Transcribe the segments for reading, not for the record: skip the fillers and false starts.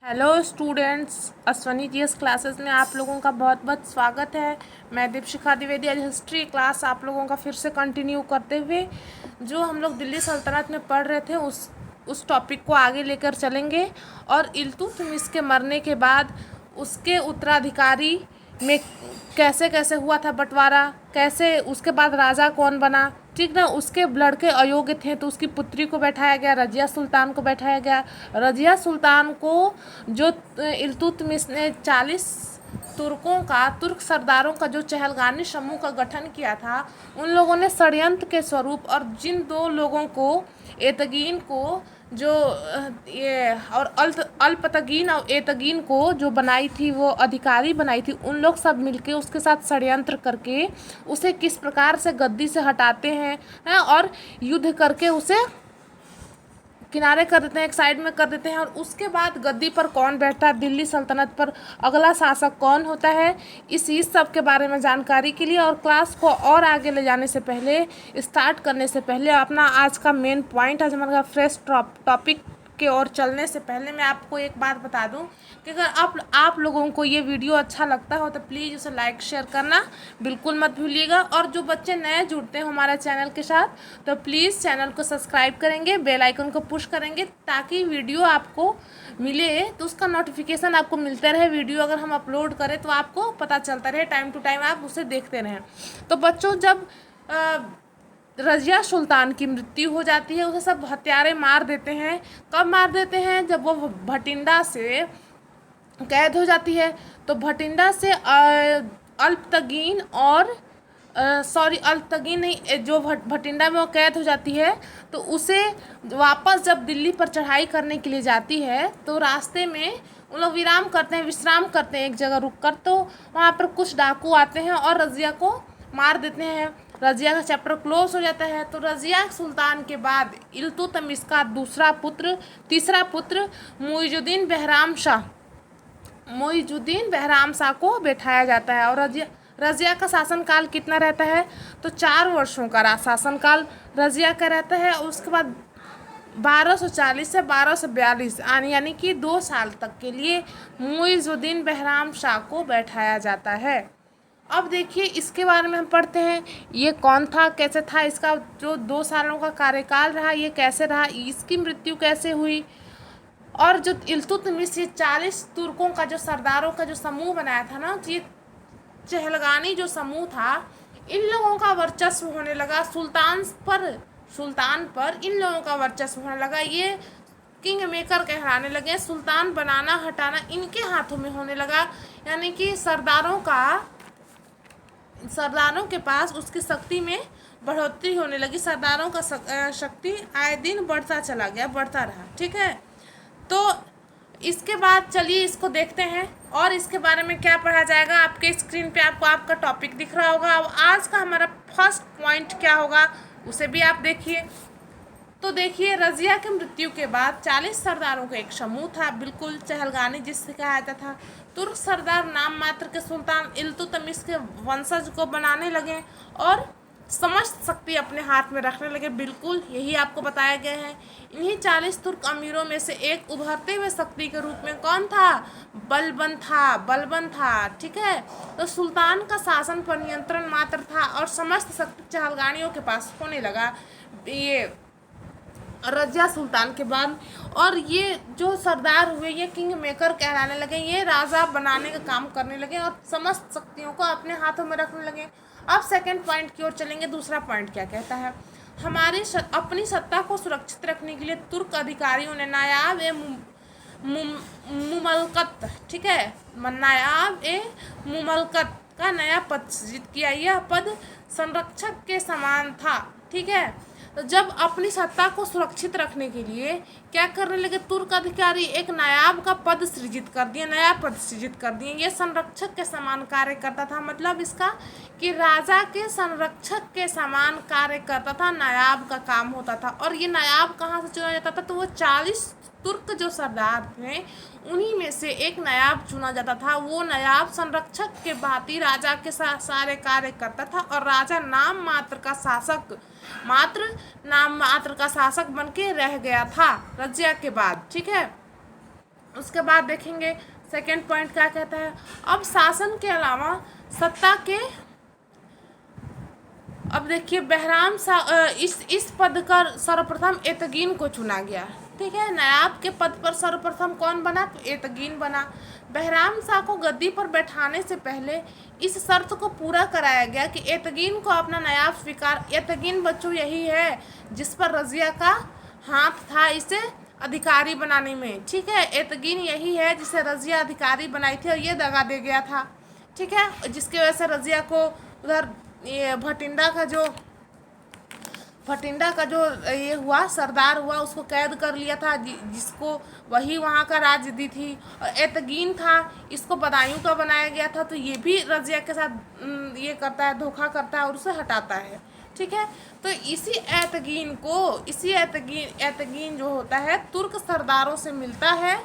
Hello students, Ashwani GS classes में आप लोगों का बहुत बहुत स्वागत है। मैं दीपशिखा द्विवेदी। आज हिस्ट्री क्लास आप लोगों का फिर से कंटिन्यू करते हुए जो हम लोग दिल्ली सल्तनत में पढ़ रहे थे उस टॉपिक को आगे लेकर चलेंगे। और इल्तुतमिश के मरने के बाद उसके उत्तराधिकारी में कैसे कैसे हुआ था बंटवारा, कैसे उसके बाद राजा कौन बना, ठीक ना। उसके लड़के अयोग्य थे तो उसकी पुत्री को बैठाया गया, रजिया सुल्तान को बैठाया गया। रजिया सुल्तान को जो इल्तुतमिश ने 40 तुर्क सरदारों का जो चहलगानी समूह का गठन किया था, उन लोगों ने षड्यंत्र के स्वरूप और जिन दो लोगों को एतगीन को जो ये और अल्पतगीन और एतगीन को जो बनाई थी, वो अधिकारी बनाई थी, उन लोग सब मिलके उसके साथ षड्यंत्र करके उसे किस प्रकार से गद्दी से हटाते हैं और युद्ध करके उसे किनारे कर देते हैं, एक साइड में कर देते हैं। और उसके बाद गद्दी पर कौन बैठता है, दिल्ली सल्तनत पर अगला शासक कौन होता है, इस सब के बारे में जानकारी के लिए और क्लास को और आगे ले जाने से पहले, स्टार्ट करने से पहले, अपना आज का मेन पॉइंट, आज हमारा फ्रेश टॉपिक के ओर चलने से पहले मैं आपको एक बात बता दूं कि अगर आप लोगों को ये वीडियो अच्छा लगता हो तो प्लीज़ उसे लाइक शेयर करना बिल्कुल मत भूलिएगा। और जो बच्चे नए जुड़ते हैं हमारे चैनल के साथ तो प्लीज़ चैनल को सब्सक्राइब करेंगे, बेल आइकन को पुश करेंगे ताकि वीडियो आपको मिले तो उसका नोटिफिकेशन आपको मिलता रहे। वीडियो अगर हम अपलोड करें तो आपको पता चलता रहे, टाइम टू टाइम आप उसे देखते रहें। तो बच्चों, जब रजिया सुल्तान की मृत्यु हो जाती है, उसे सब हत्यारे मार देते हैं। कब मार देते हैं? जब वो भटिंडा से कैद हो जाती है। तो भटिंडा से अल्पतगीन और अल्पतगीन नहीं, जो भटिंडा में वो कैद हो जाती है तो उसे वापस जब दिल्ली पर चढ़ाई करने के लिए जाती है तो रास्ते में उन लोग विश्राम करते हैं एक जगह रुक कर। तो वहाँ पर कुछ डाकू आते हैं और रजिया को मार देते हैं। रजिया का चैप्टर क्लोज हो जाता है। तो रजिया सुल्तान के बाद इल्तुतमिश का तीसरा पुत्र मुइजुद्दीन बहराम शाह को बैठाया जाता है। और रजिया का शासनकाल कितना रहता है? तो 4 वर्षों का शासनकाल रजिया का रहता है। और उसके बाद 1240 से 1242 यानी कि 2 साल तक के लिए मुइजुद्दीन बहराम शाह को बैठाया जाता है। अब देखिए, इसके बारे में हम पढ़ते हैं, ये कौन था, कैसे था, इसका जो 2 सालों का कार्यकाल रहा ये कैसे रहा, इसकी मृत्यु कैसे हुई। और जो इल्तुतमिश ये 40 तुर्कों का जो सरदारों का जो समूह बनाया था ना, ये चहलगानी जो समूह था, इन लोगों का वर्चस्व होने लगा सुल्तान पर इन लोगों का वर्चस्व होने लगा। ये किंग मेकर कहलाने लगे। सुल्तान बनाना हटाना इनके हाथों में होने लगा। यानी कि सरदारों के पास उसकी शक्ति में बढ़ोतरी होने लगी। सरदारों का शक्ति आए दिन बढ़ता चला गया, बढ़ता रहा। ठीक है, तो इसके बाद चलिए इसको देखते हैं और इसके बारे में क्या पढ़ा जाएगा। आपके स्क्रीन पे आपको आपका टॉपिक दिख रहा होगा। अब आज का हमारा फर्स्ट पॉइंट क्या होगा उसे भी आप देखिए। तो देखिए, रजिया की मृत्यु के बाद 40 सरदारों का एक समूह था, बिल्कुल चहलगानी जिससे कहा जाता था। तुर्क सरदार नाम मात्र के सुल्तान इल्तुतमिश के वंशज को बनाने लगे और समस्त शक्ति अपने हाथ में रखने लगे। बिल्कुल यही आपको बताया गया है। इन्हीं 40 तुर्क अमीरों में से एक उभरते हुए शक्ति के रूप में कौन था? बलबन था। ठीक है, तो सुल्तान का शासन पर नियंत्रण मात्र था और समस्त शक्ति चहलगानियों के पास होने लगा ये रजिया सुल्तान के बाद। और ये जो सरदार हुए ये किंग मेकर कहलाने लगे, ये राजा बनाने का काम करने लगे और समस्त शक्तियों को अपने हाथों में रखने लगे। अब सेकंड पॉइंट की ओर चलेंगे। दूसरा पॉइंट क्या कहता है? अपनी सत्ता को सुरक्षित रखने के लिए तुर्क अधिकारियों ने नायाब ए मुमलकत, ठीक है, नायाब ए मुमलकत का नया पद सृजित किया। यह पद संरक्षक के समान था। ठीक है, तो जब अपनी सत्ता को सुरक्षित रखने के लिए क्या करने लगे तुर्क अधिकारी? एक नायाब का पद सृजित कर दिए, नया पद सृजित कर दिए। ये संरक्षक के समान कार्य करता था। मतलब इसका कि राजा के संरक्षक के समान कार्य करता था, नायाब का काम होता था। और ये नायाब कहाँ से चुना जाता था? तो वो 40 तुर्क जो सरदार थे उन्हीं में से एक नायाब चुना जाता था। वो नायाब संरक्षक के भांति राजा के सारे कार्य करता था और राजा नाम मात्र का शासक बन के रह गया था रजिया के बाद। ठीक है, उसके बाद देखेंगे सेकेंड पॉइंट क्या कहता है। अब शासन के अलावा सत्ता के, अब देखिए बहराम शाह इस पद का सर्वप्रथम एतगीन को चुना गया। ठीक है, नायाब के पद पर सर्वप्रथम कौन बना, तो एतगीन बना। बहराम शाह को गद्दी पर बैठाने से पहले इस शर्त को पूरा कराया गया कि एतगीन को अपना नायाब स्वीकार। एतगीन बच्चों यही है जिस पर रजिया का हाथ था इसे अधिकारी बनाने में। ठीक है, एतगीन यही है जिसे रजिया अधिकारी बनाई थी और ये दगा दे गया था। ठीक है, जिसकी वजह से रजिया को उधर ये भटिंडा का जो ये हुआ सरदार हुआ, उसको कैद कर लिया था, जिसको वही वहाँ का राज्य थी। और एतगीन था, इसको बदायूं का बनाया गया था। तो ये भी रजिया के साथ ये करता है, धोखा करता है और उसे हटाता है। ठीक है, तो इसी एतगीन जो होता है तुर्क सरदारों से मिलता है।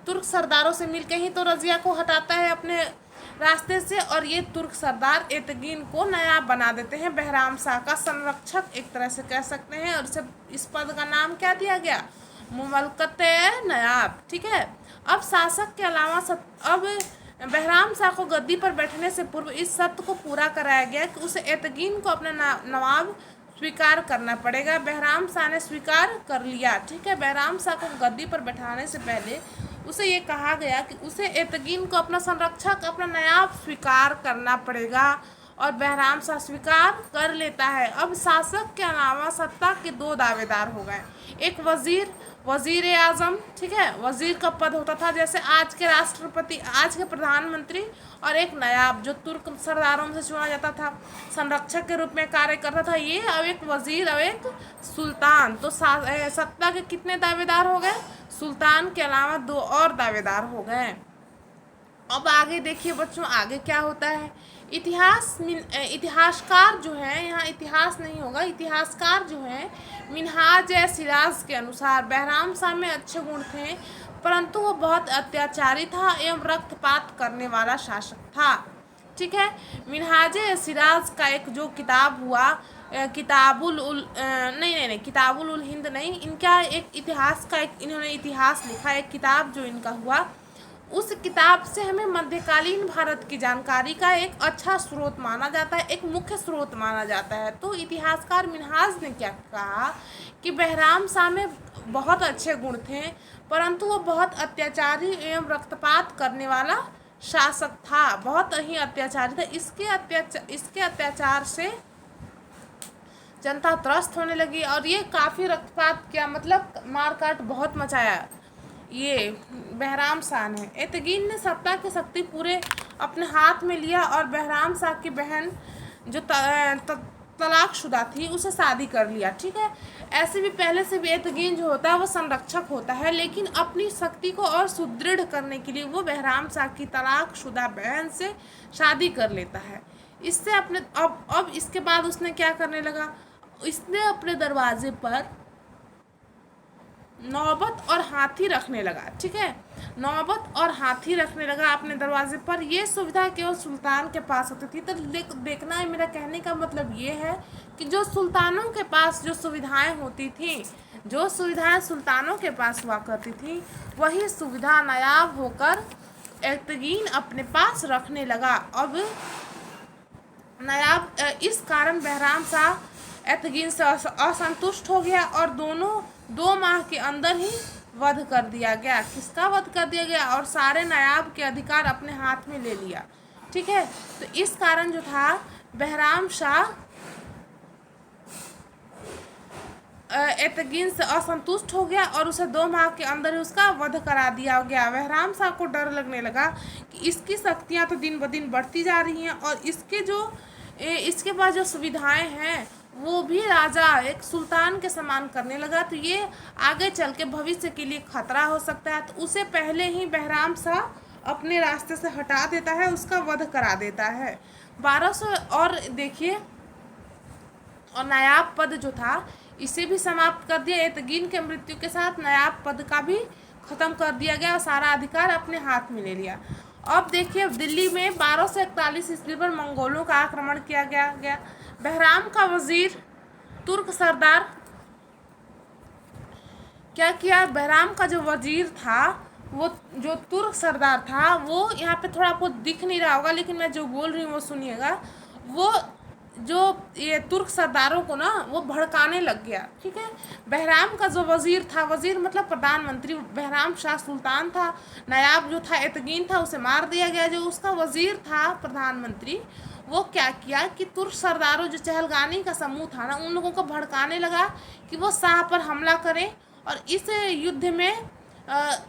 तुर्क सरदारों से मिलके ही तो रजिया को हटाता है अपने रास्ते से, और ये तुर्क सरदार एतगीन को नायाब बना देते हैं, बहराम शाह का संरक्षक एक तरह से कह सकते हैं। और इस पद का नाम क्या दिया गया, मुमलकत-ए-नयाब। ठीक है, अब शासक के अलावा अब बहराम शाह को गद्दी पर बैठने से पूर्व इस शर्त को पूरा कराया गया कि उसे एतगीन को अपना नवाब स्वीकार करना पड़ेगा। बहराम शाह ने स्वीकार कर लिया। ठीक है, बहराम शाह को गद्दी पर बैठाने से पहले उसे ये कहा गया कि उसे एतगीन को अपना संरक्षक, अपना नायाब स्वीकार करना पड़ेगा, और बहराम शाह स्वीकार कर लेता है। अब शासक के अलावा सत्ता के दो दावेदार हो गए, एक वजीर आजम। ठीक है, वजीर का पद होता था जैसे आज के राष्ट्रपति, आज के प्रधानमंत्री, और एक नायाब जो तुर्क सरदारों से चुना जाता था, संरक्षक के रूप में कार्य करता था ये। अब एक वजीर और एक सुल्तान। तो सत्ता के कितने दावेदार हो गए, सुल्तान के अलावा दो और दावेदार हो गए। अब आगे देखिए बच्चों, आगे क्या होता है। इतिहासकार जो है, यहाँ इतिहास नहीं होगा, इतिहासकार जो है मिन्हाज-ए-सिराज के अनुसार बहराम शाह में अच्छे गुण थे, परंतु वो बहुत अत्याचारी था एवं रक्तपात करने वाला शासक था। ठीक है, मिन्हाज-ए-सिराज का एक जो किताब हुआ, किताबुल उल हिंद नहीं, इनका एक इतिहास का इन्होंने इतिहास लिखा, एक किताब जो इनका हुआ, उस किताब से हमें मध्यकालीन भारत की जानकारी का एक अच्छा स्रोत माना जाता है, एक मुख्य स्रोत माना जाता है। तो इतिहासकार मिन्हाज ने क्या कहा कि बहराम शाह में बहुत अच्छे गुण थे, परंतु वो बहुत अत्याचारी एवं रक्तपात करने वाला शासक था, बहुत ही अत्याचारी था। इसके अत्याचार से जनता त्रस्त होने लगी और ये काफ़ी रक्तपात किया, मतलब मारकाट बहुत मचाया ये बहराम शाह ने। एतगीन ने सत्ता की शक्ति पूरे अपने हाथ में लिया और बहराम शाह की बहन जो तलाकशुदा थी उसे शादी कर लिया। ठीक है, ऐसे भी पहले से भी एतगीन जो होता है वो संरक्षक होता है, लेकिन अपनी शक्ति को और सुदृढ़ करने के लिए वो बहराम शाह की तलाकशुदा बहन से शादी कर लेता है। इससे अपने अब इसके बाद उसने क्या करने लगा, इसने अपने दरवाजे पर नौबत और हाथी रखने लगा। ठीक है, नौबत और हाथी रखने लगा अपने दरवाजे पर। ये सुविधा केवल सुल्तान के पास होती थी। तो देखना है, मेरा कहने का मतलब ये है कि जो सुल्तानों के पास जो सुविधाएं होती थी, जो सुविधाएं सुल्तानों के पास हुआ करती थी, वही सुविधा नायाब होकर एतगीन अपने पास रखने लगा। अब नायाब इस कारण बहराम शाह एतगीन से असंतुष्ट हो गया और 2 माह के अंदर ही वध कर दिया गया। किसका वध कर दिया गया, और सारे नायाब के अधिकार अपने हाथ में ले लिया। ठीक है, तो इस कारण जो था बहराम शाह एतगीन से असंतुष्ट हो गया और उसे 2 माह के अंदर ही उसका वध करा दिया गया। बहराम शाह को डर लगने लगा कि इसकी शक्तियाँ तो दिन ब दिन बढ़ती जा रही हैं और इसके पास जो सुविधाएं हैं वो भी राजा एक सुल्तान के समान करने लगा, तो ये आगे चल के भविष्य के लिए खतरा हो सकता है। तो उसे पहले ही बहराम शाह अपने रास्ते से हटा देता है, उसका वध करा देता है। 1200 और देखिए, और नायाब पद जो था इसे भी समाप्त कर दिया। एतगीन के मृत्यु के साथ नायाब पद का भी ख़त्म कर दिया गया और सारा अधिकार अपने हाथ में ले लिया। अब देखिए, दिल्ली में 1241 ईस्वी पर मंगोलों का आक्रमण किया गया। बहराम का वजीर तुर्क सरदार क्या किया, बहराम का जो वजीर था वो जो तुर्क सरदार था, वो यहाँ पे थोड़ा आपको दिख नहीं रहा होगा, लेकिन मैं जो बोल रही हूँ वो सुनिएगा। वो जो ये तुर्क सरदारों को ना वो भड़काने लग गया, ठीक है। बहराम का जो वज़ीर था, वज़ीर मतलब प्रधानमंत्री, बहराम शाह सुल्तान था। नायाब जो था एतगीन था, उसे मार दिया गया। जो उसका वज़ीर था प्रधानमंत्री, वो क्या किया कि तुर्क सरदारों जो चहलगानी का समूह था ना, उन लोगों को भड़काने लगा कि वो शाह पर हमला करें, और इस युद्ध में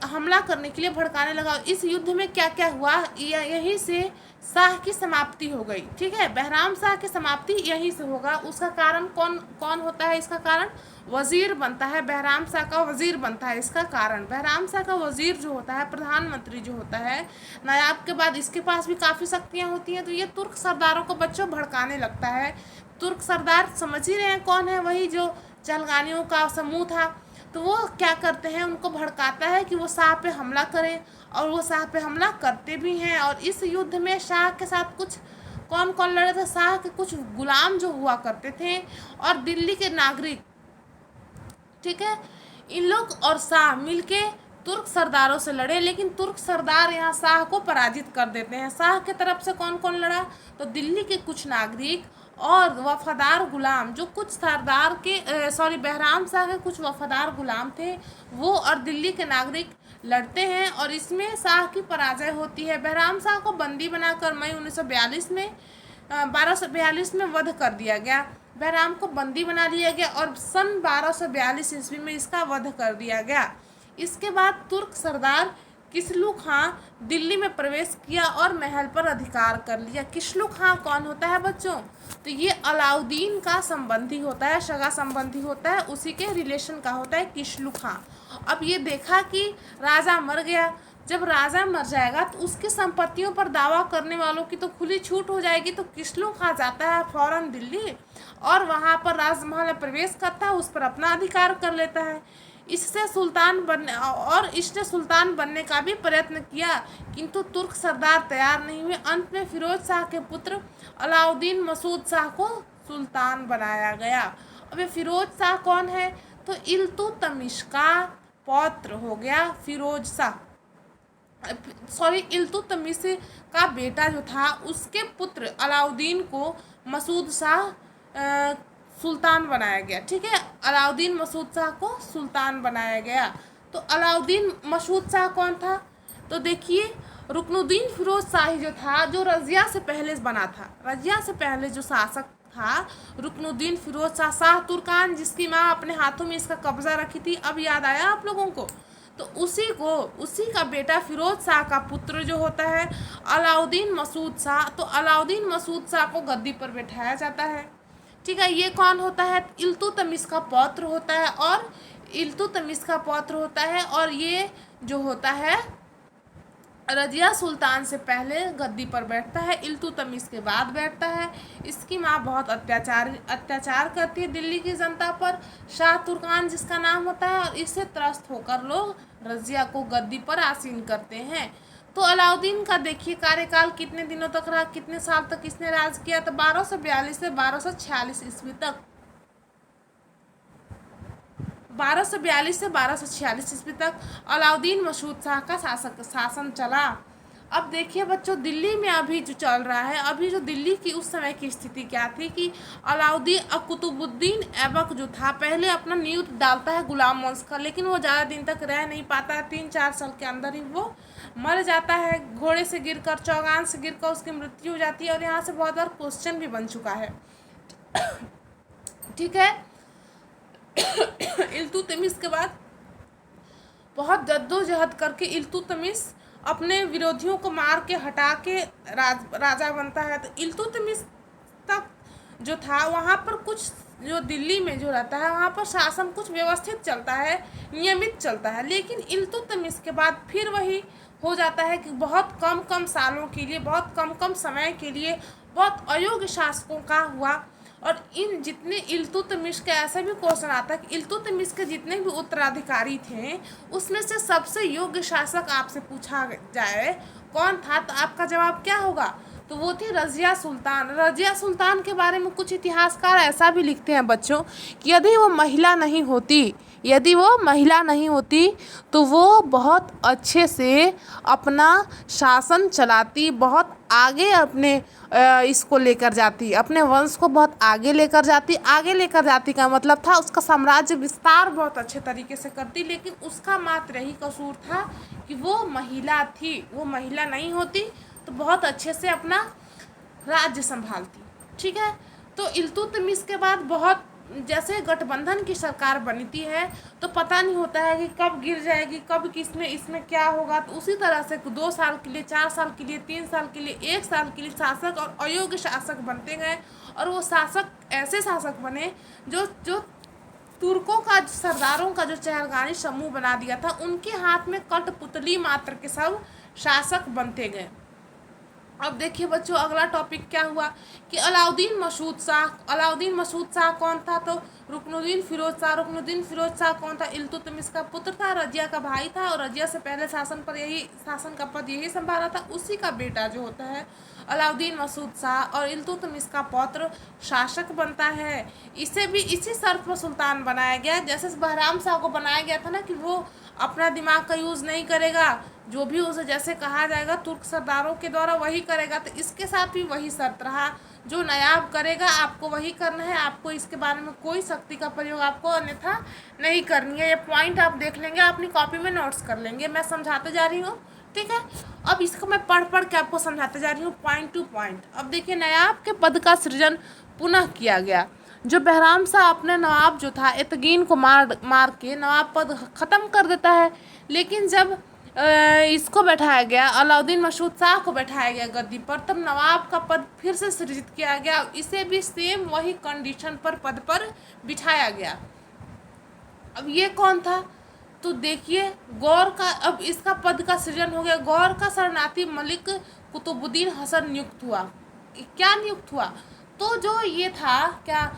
हमला करने के लिए भड़काने लगा। इस युद्ध में क्या क्या हुआ, यहीं से शाह की समाप्ति हो गई, ठीक है। बहराम शाह की समाप्ति यहीं से होगा। उसका कारण कौन कौन होता है? इसका कारण वज़ीर बनता है, बहराम शाह का वज़ीर बनता है। इसका कारण बहराम शाह का वज़ीर जो होता है, प्रधानमंत्री जो होता है, नायाब के बाद इसके पास भी काफ़ी शक्तियाँ होती हैं। तो ये तुर्क सरदारों को बच्चों भड़काने लगता है। तुर्क सरदार समझ ही रहे हैं कौन है, वही जो चहलगानियों का समूह था। तो वो क्या करते हैं, उनको भड़काता है कि वो शाह पे हमला करें, और वो शाह पे हमला करते भी हैं। और इस युद्ध में शाह के साथ कुछ कौन कौन लड़े थे? शाह के कुछ गुलाम जो हुआ करते थे, और दिल्ली के नागरिक, ठीक है। इन लोग और शाह मिलके तुर्क सरदारों से लड़े, लेकिन तुर्क सरदार यहाँ शाह को पराजित कर देते हैं। शाह के तरफ से कौन कौन लड़ा? तो दिल्ली के कुछ नागरिक और वफादार गुलाम, जो कुछ सरदार के बहराम शाह के कुछ वफादार गुलाम थे, वो और दिल्ली के नागरिक लड़ते हैं, और इसमें शाह की पराजय होती है। बहराम शाह को बंदी बनाकर मई 1942 में 1242 में वध कर दिया गया। बहराम को बंदी बना लिया गया, और सन 1242 ईस्वी में इसका वध कर दिया गया। इसके बाद तुर्क सरदार किसलू खां दिल्ली में प्रवेश किया और महल पर अधिकार कर लिया। किसलू खां कौन होता है बच्चों? तो ये अलाउद्दीन का संबंधी होता है, सगा संबंधी होता है, उसी के रिलेशन का होता है किसलू खां। अब ये देखा कि राजा मर गया, जब राजा मर जाएगा तो उसकी संपत्तियों पर दावा करने वालों की तो खुली छूट हो जाएगी। तो किसलू खां जाता है फौरन दिल्ली, और वहाँ पर राजमहल में प्रवेश करता है, उस पर अपना अधिकार कर लेता है। इसने सुल्तान बनने का भी प्रयत्न किया, किंतु तुर्क सरदार तैयार नहीं हुए। अंत में फिरोज शाह के पुत्र अलाउद्दीन मसूद शाह को सुल्तान बनाया गया। अब ये फिरोज शाह कौन है? तो इल्तुतमिश का पौत्र हो गया फिरोज शाह, इल्तुतमिश का बेटा जो था, उसके पुत्र अलाउद्दीन को मसूद शाह सुल्तान बनाया गया, ठीक है। अलाउद्दीन मसूद शाह को सुल्तान बनाया गया। तो अलाउद्दीन मसूद शाह कौन था? तो देखिए, रुकनुद्दीन फिरोज शाही जो था, जो रजिया से पहले बना था, रजिया से पहले जो शासक था रुकनुद्दीन फिरोज शाह, शाह तुर्कान, जिसकी माँ अपने हाथों में इसका कब्जा रखी थी। अब याद आया आप लोगों को? तो उसी का बेटा फिरोज शाह का पुत्र जो होता है अलाउद्दीन मसूद शाह, तो अलाउद्दीन मसूद शाह को गद्दी पर बैठाया जाता है, ठीक है। ये कौन होता है? इल्तुतमिश का पौत्र होता है, और इल्तुतमिश का पौत्र होता है, और ये जो होता है रजिया सुल्तान से पहले गद्दी पर बैठता है, इल्तुतमिश के बाद बैठता है। इसकी माँ बहुत अत्याचार करती है दिल्ली की जनता पर, शाह तुर्कान जिसका नाम होता है, और इससे त्रस्त होकर लोग रजिया को गद्दी पर आसीन करते हैं। तो अलाउद्दीन का देखिए कार्यकाल कितने दिनों तक रहा, कितने साल तक इसने राज किया? तो 1242 से 1246 ईस्वी तक, 1242 से 1246 ईस्वी तक अलाउद्दीन मसूद शाह का शासन चला। अब देखिए बच्चों, दिल्ली में अभी जो चल रहा है, अभी जो दिल्ली की उस समय की स्थिति क्या थी कि अलाउद्दीन कुतुबुद्दीन ऐबक जो था, पहले अपना नींव डालता है गुलाम वंश का, लेकिन वो ज़्यादा दिन तक रह नहीं पाता, 3-4 साल के अंदर ही वो मर जाता है। घोड़े से गिरकर, चौगान से गिरकर उसकी मृत्यु हो जाती है, और यहाँ से बहुत बार क्वेश्चन भी बन चुका है, ठीक है। इल्तुतमिश के बाद बहुत जद्दोजहद करके इल्तुतमिश अपने विरोधियों को मार के हटा के राजा बनता है। तो इल्तुतमिश तक जो था, वहाँ पर कुछ जो दिल्ली में जो रहता है, वहाँ पर शासन कुछ व्यवस्थित चलता है, नियमित चलता है। लेकिन इल्तुतमिश के बाद फिर वही हो जाता है कि बहुत कम सालों के लिए, बहुत कम समय के लिए बहुत अयोग्य शासकों का हुआ। और इन जितने इल्तुतमिश का ऐसा भी क्वेश्चन आता है कि इल्तुतमिश के जितने भी उत्तराधिकारी थे, उसमें से सबसे योग्य शासक आपसे पूछा जाए कौन था, तो आपका जवाब क्या होगा? तो वो थी रज़िया सुल्तान। रज़िया सुल्तान के बारे में कुछ इतिहासकार ऐसा भी लिखते हैं बच्चों कि यदि वो महिला नहीं होती तो वो बहुत अच्छे से अपना शासन चलाती, बहुत आगे अपने इसको लेकर जाती, अपने वंश को बहुत आगे लेकर जाती का मतलब था उसका साम्राज्य विस्तार बहुत अच्छे तरीके से करती। लेकिन उसका मात्र यही कसूर था कि वो महिला थी, वो महिला नहीं होती तो बहुत अच्छे से अपना राज्य संभालती। ठीक है, तो इल्तुतमिश के बाद बहुत जैसे गठबंधन की सरकार बनती है तो पता नहीं होता है कि कब गिर जाएगी, कब किसमें इसमें क्या होगा। तो उसी तरह से 2 साल के लिए, 4 साल के लिए, 3 साल के लिए, 1 साल के लिए शासक और अयोग्य शासक बनते गए। और वो शासक ऐसे शासक बने जो तुर्कों का, सरदारों का जो चहलगानी समूह बना दिया था, उनके हाथ में कठपुतली मात्र के सब शासक बनते गए। अब देखिए बच्चों, अगला टॉपिक क्या हुआ कि अलाउद्दीन मसूद शाह कौन था? तो रुकनुद्दीन फिरोज शाह कौन था? इल्तुतमिश का पुत्र था, रजिया का भाई था और रजिया से पहले शासन का पद यही संभाला था। उसी का बेटा जो होता है अलाउद्दीन मसूद शाह और इल्तुतमिश का पौत्र शासक बनता है। इसे भी इसी शर्त पर सुल्तान बनाया गया, जैसे बहराम शाह को बनाया गया था ना कि वो अपना दिमाग का यूज़ नहीं करेगा, जो भी उसे जैसे कहा जाएगा तुर्क सरदारों के द्वारा वही करेगा। तो इसके साथ भी वही शर्त रहा, जो नायाब करेगा आपको वही करना है, आपको इसके बारे में कोई शक्ति का प्रयोग आपको अन्यथा नहीं करनी है। ये पॉइंट आप देख लेंगे, अपनी कॉपी में नोट्स कर लेंगे, मैं समझाते जा रही हूँ। ठीक है, अब इसको मैं पढ़ के आपको समझाते जा रही हूँ पॉइंट टू पॉइंट। अब देखिए, नायाब के पद का सृजन पुनः किया गया। जो बहराम शाह अपने नवाब जो था एतगीन को मार के नवाब पद ख़त्म कर देता है। लेकिन जब इसको बैठाया गया, अलाउद्दीन मसूद शाह को बैठाया गया गद्दी पर, तब नवाब का पद फिर से सृजित किया गया। इसे भी सेम वही कंडीशन पर पद पर बिठाया गया। अब ये कौन था? तो देखिए, गौर का, अब इसका पद का सृजन हो गया। गौर का शरणार्थी मलिक कुतुबुद्दीन हसन नियुक्त हुआ। क्या नियुक्त हुआ? तो जो ये था क्या,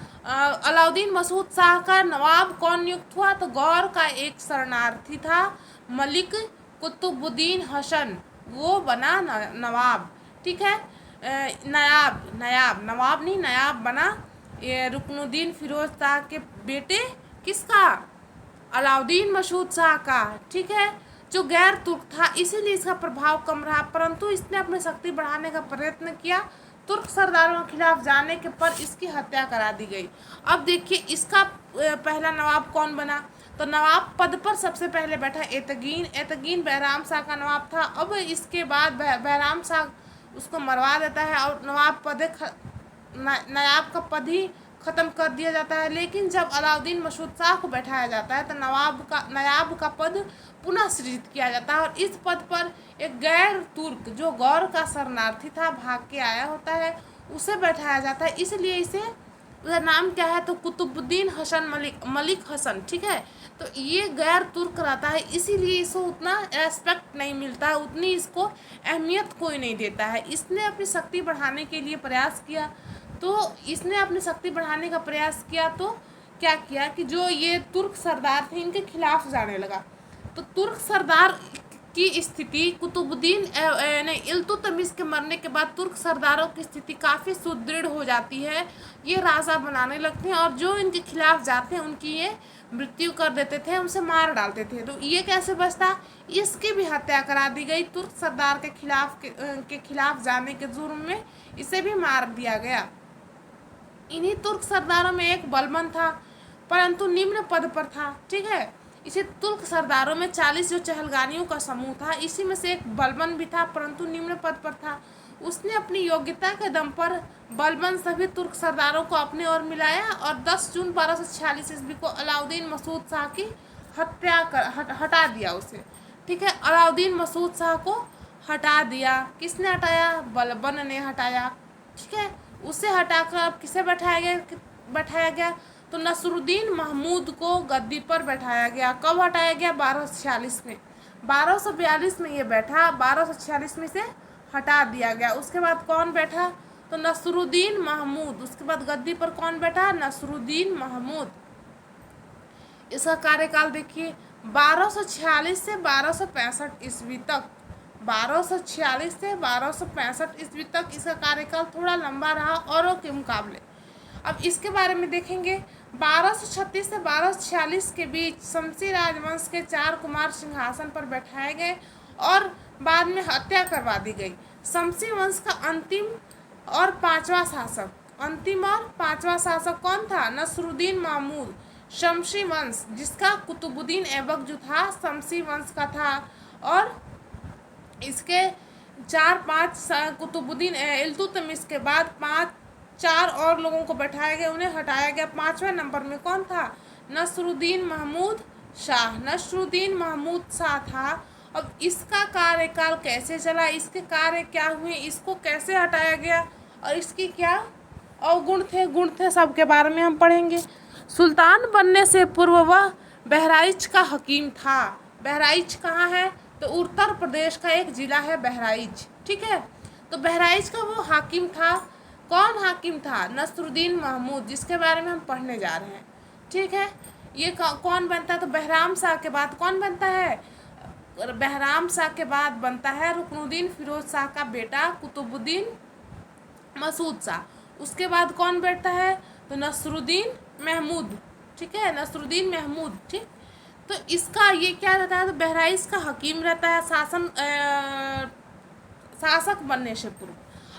अलाउद्दीन मसूद शाह का नवाब कौन नियुक्त हुआ? तो गौर का एक शरणार्थी था मलिक कुतुबुद्दीन हसन, वो बना नवाब। ठीक है, नवाब नहीं, नायाब बना ये रुकनुद्दीन फिरोज शाह के बेटे, किसका? अलाउद्दीन मसूद शाह का। ठीक है, जो गैर तुर्क था, इसीलिए इसका प्रभाव कम रहा, परंतु इसने अपनी शक्ति बढ़ाने का प्रयत्न किया। तुर्क सरदारों के खिलाफ जाने के पर इसकी हत्या करा दी गई। अब देखिए, इसका पहला नवाब कौन बना? तो नवाब पद पर सबसे पहले बैठा एतगीन बहराम शाह का नवाब था। अब इसके बाद बहराम शाह उसको मरवा देता है और नायाब का पद ही ख़त्म कर दिया जाता है। लेकिन जब अलाउद्दीन मसूद शाह को बैठाया जाता है तो नायाब का पद पुनः सृजित किया जाता है और इस पद पर एक गैर तुर्क जो गौर का शरणार्थी था, भाग के आया होता है, उसे बैठाया जाता है। इसलिए इसे, उसका नाम क्या है? तो कुतुबुद्दीन हसन मलिक हसन। ठीक है, तो ये गैर तुर्क रहता है, इसीलिए इसको उतना रेस्पेक्ट नहीं मिलता है, उतनी इसको अहमियत कोई नहीं देता है। इसने अपनी शक्ति बढ़ाने के लिए प्रयास किया, तो इसने अपनी शक्ति बढ़ाने का प्रयास किया तो क्या किया कि जो ये तुर्क सरदार थे इनके खिलाफ जाने लगा। तो तुर्क सरदार की स्थिति कुतुबुद्दीन इल्तुतमिश के मरने के बाद तुर्क सरदारों की स्थिति काफ़ी सुदृढ़ हो जाती है। ये राजा बनाने लगते हैं और जो इनके खिलाफ जाते हैं उनकी ये मृत्यु कर देते थे, उनसे मार डालते थे। तो ये कैसे बचता? इसकी भी हत्या करा दी गई। तुर्क सरदार के खिलाफ जाने के जुर्म में इसे भी मार दिया गया। इन्हीं तुर्क सरदारों में एक बलबन था, परंतु निम्न पद पर था। ठीक है, इसे तुर्क सरदारों में 40 जो चहलगानियों का समूह था, इसी में से एक बलबन भी था, परंतु निम्न पद पर था। उसने अपनी योग्यता के दम पर बलबन सभी तुर्क सरदारों को अपने ओर मिलाया और 10 जून 1246 ईस्वी को अलाउद्दीन मसूद शाह की हत्या कर हटा दिया उसे। ठीक है, अलाउद्दीन मसूद शाह को हटा दिया। किसने हटाया? बलबन ने हटाया। ठीक है, उसे हटाकर अब किसे बैठाया गया? तो नसरुद्दीन महमूद को गद्दी पर बैठाया गया। कब हटाया गया? 1246 में। 1242 में ये बैठा, 1246 में से हटा दिया गया। उसके बाद कौन बैठा? तो नसरुद्दीन महमूद। उसके बाद गद्दी पर कौन बैठा? नसरुद्दीन महमूद। इसका कार्यकाल देखिए, 1246 से 1265 ईस्वी तक 1246 से 1265 ईस्वी तक इसका कार्यकाल थोड़ा लंबा रहा औरों के मुकाबले। अब इसके बारे में देखेंगे। 1236 से 1246 के बीच शमसी राजवंश के 4 कुमार सिंहासन पर बैठाए गए और बाद में हत्या करवा दी गई। शमसी वंश का अंतिम और पांचवा शासक कौन था? नसरुद्दीन महमूद। शमसी वंश जिसका कुतुबुद्दीन ऐबक जो था शमसी वंश का था, और इसके 4-5 कुतुबुद्दीन इल्तुतमिश के बाद 4 और लोगों को बैठाया गया, उन्हें हटाया गया। 5वें नंबर में कौन था? नसरुद्दीन महमूद शाह। नसरुद्दीन महमूद शाह था। अब इसका कार्यकाल कैसे चला, इसके कार्य क्या हुए, इसको कैसे हटाया गया और इसकी क्या अवगुण थे, गुण थे, सब के बारे में हम पढ़ेंगे। सुल्तान बनने से पूर्व वह बहराइच का हकीम था। बहराइच कहाँ है? तो उत्तर प्रदेश का एक ज़िला है बहराइच, ठीक है। तो बहराइच का वो हाकिम था। कौन हाकिम था? नसरुद्दीन महमूद, जिसके बारे में हम पढ़ने जा रहे हैं, ठीक है। ये कौन बनता है? तो बहराम शाह के बाद कौन बनता है? बहराम शाह के बाद बनता है रुकनुद्दीन फिरोज शाह का बेटा कुतुबुद्दीन मसूद शाह। उसके बाद कौन बैठता है? तो नसरुद्दीन महमूद, ठीक है, नसरुद्दीन महमूद, ठीक। तो इसका ये क्या रहता है? तो बहराइच का हकीम रहता है शासक बनने से पूर्व।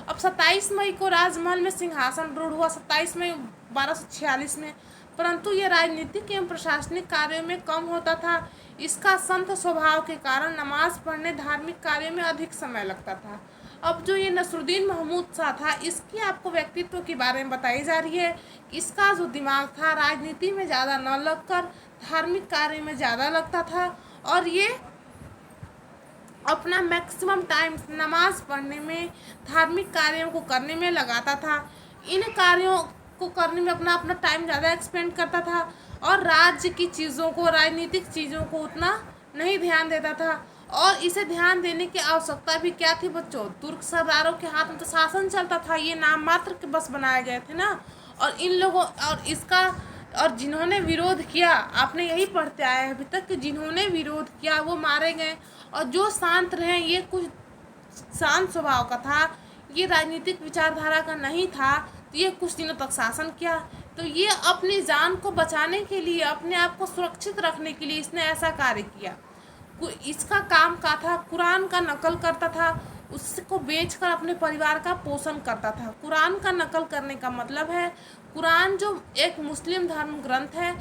अब 27 मई को राजमहल में सिंहासन रूढ़ हुआ, 27 मई 1246 में, परंतु ये राजनीतिक एवं प्रशासनिक कार्यों में कम होता था। इसका संत स्वभाव के कारण नमाज पढ़ने, धार्मिक कार्यों में अधिक समय लगता था। अब जो ये नसरुद्दीन महमूद शाह था, इसकी आपको व्यक्तित्व के बारे में बताई जा रही है। इसका जो दिमाग था राजनीति में ज़्यादा न लगकर धार्मिक कार्य में ज़्यादा लगता था, और ये अपना मैक्सिमम टाइम नमाज पढ़ने में, धार्मिक कार्यों को करने में लगाता था। इन कार्यों को करने में अपना टाइम ज़्यादा एक्सपेंड करता था, और राज्य की चीज़ों को, राजनीतिक चीज़ों को उतना नहीं ध्यान देता था। और इसे ध्यान देने की आवश्यकता भी क्या थी बच्चों? तुर्क सरदारों के हाथ में तो शासन चलता था, ये नाम मात्र के बस बनाए गए थे ना। और इन लोगों और जिन्होंने विरोध किया, आपने यही पढ़ते आए हैं अभी तक कि जिन्होंने विरोध किया वो मारे गए, और जो शांत रहे, ये कुछ शांत स्वभाव का था, ये राजनीतिक विचारधारा का नहीं था, तो ये कुछ दिनों तक शासन किया। तो ये अपनी जान को बचाने के लिए, अपने आप को सुरक्षित रखने के लिए इसने ऐसा कार्य किया। इसका काम का था, कुरान का नकल करता था, उसको बेचकर अपने परिवार का पोषण करता था। कुरान का नकल करने का मतलब है, कुरान जो एक मुस्लिम धर्म ग्रंथ है,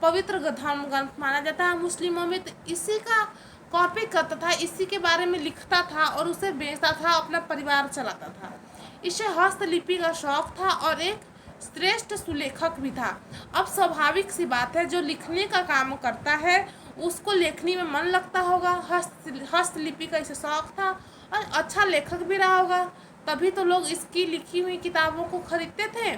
पवित्र धर्म ग्रंथ माना जाता है मुस्लिमों में, तो इसी का कॉपी करता था, इसी के बारे में लिखता था और उसे बेचता था, अपना परिवार चलाता था। इसे हस्तलिपि का शौक था और एक श्रेष्ठ सुलेखक भी था। अब स्वाभाविक सी बात है, जो लिखने का काम करता है उसको लेखनी में मन लगता होगा। हस्तलिपि का इसे शौक था और अच्छा लेखक भी रहा होगा, तभी तो लोग इसकी लिखी हुई किताबों को खरीदते थे।